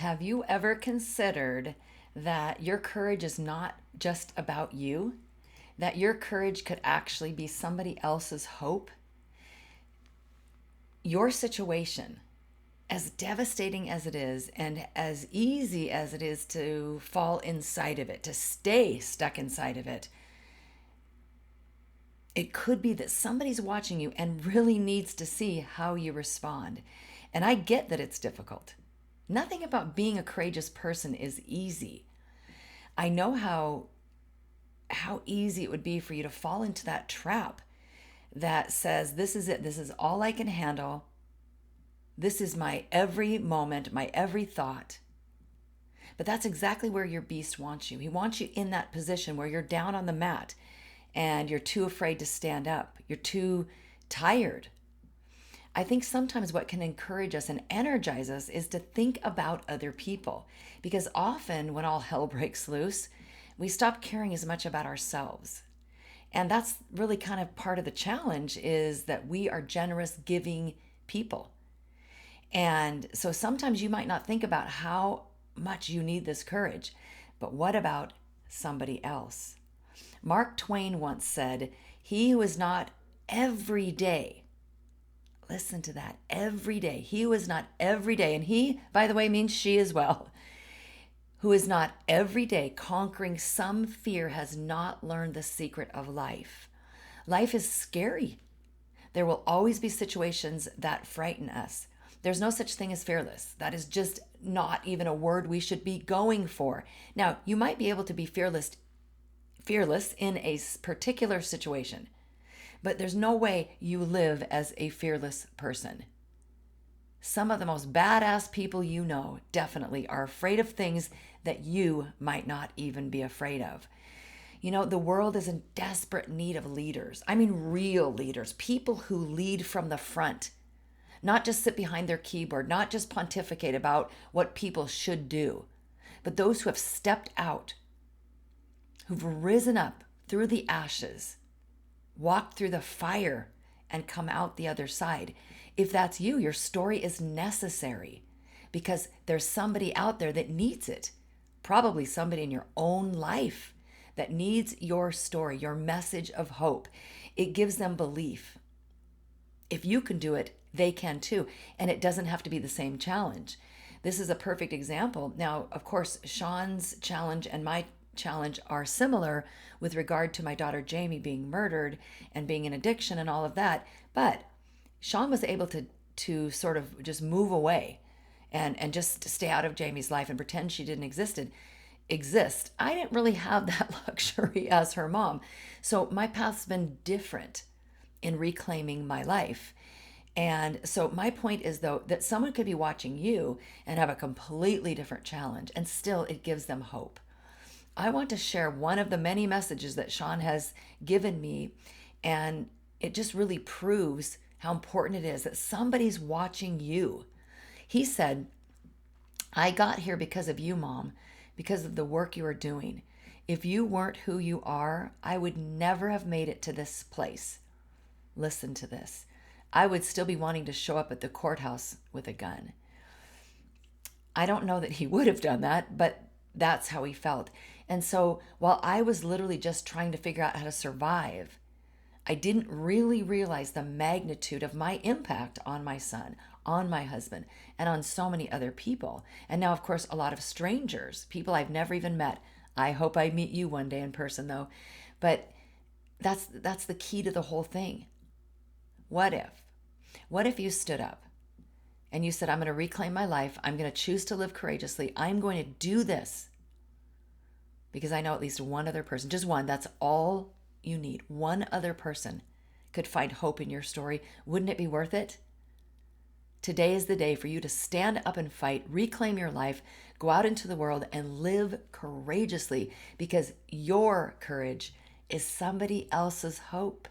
Have you ever considered that your courage is not just about you? That your courage could actually be somebody else's hope? Your situation, as devastating as it is, and as easy as it is to fall inside of it, to stay stuck inside of it, it could be that somebody's watching you and really needs to see how you respond. And I get that it's difficult. Nothing about being a courageous person is easy. I know how easy it would be for you to fall into that trap that says, this is it, this is all I can handle. This is my every moment, my every thought. But that's exactly where your beast wants you. He wants you in that position where you're down on the mat and you're too afraid to stand up. You're too tired. I think sometimes what can encourage us and energize us is to think about other people. Because often when all hell breaks loose, we stop caring as much about ourselves. And that's really kind of part of the challenge, is that we are generous, giving people. And so sometimes you might not think about how much you need this courage, but what about somebody else? Mark Twain once said, "He who is not every day," listen to that, every day, he who is not every day, and he, by the way, means she as well, who is not every day conquering some fear has not learned the secret of life. Life is scary. There will always be situations that frighten us. There's no such thing as fearless. That is just not even a word we should be going for. Now, you might be able to be fearless in a particular situation, but there's no way you live as a fearless person. Some of the most badass people you know definitely are afraid of things that you might not even be afraid of. You know, the world is in desperate need of leaders. I mean, real leaders, people who lead from the front, not just sit behind their keyboard, not just pontificate about what people should do, but those who have stepped out, who've risen up through the ashes, walked through the fire, and come out the other side. If that's you, your story is necessary because there's somebody out there that needs it. Probably somebody in your own life that needs your story, your message of hope. It gives them belief. If you can do it, they can too. And it doesn't have to be the same challenge. This is a perfect example. Now, of course, Sean's challenge and my challenge are similar with regard to my daughter Jamie being murdered and being in addiction and all of that. But Sean was able to sort of just move away and just stay out of Jamie's life and pretend she didn't exist. I didn't really have that luxury as her mom. So my path's been different in reclaiming my life. And so my point is, though, that someone could be watching you and have a completely different challenge, and still it gives them hope. I want to share one of the many messages that Sean has given me, and it just really proves how important it is that somebody's watching you. He said, "I got here because of you, Mom, because of the work you are doing. If you weren't who you are, I would never have made it to this place." Listen to this. I would still be wanting to show up at the courthouse with a gun. I don't know that he would have done that, but that's how he felt. And so while I was literally just trying to figure out how to survive, I didn't really realize the magnitude of my impact on my son, on my husband, and on so many other people. And now, of course, a lot of strangers, people I've never even met. I hope I meet you one day in person, though. But that's the key to the whole thing. What if? What if you stood up and you said, "I'm going to reclaim my life. I'm going to choose to live courageously. I'm going to do this because I know at least one other person, just one, that's all you need. One other person could find hope in your story. Wouldn't it be worth it?" Today is the day for you to stand up and fight, reclaim your life, go out into the world and live courageously, because your courage is somebody else's hope.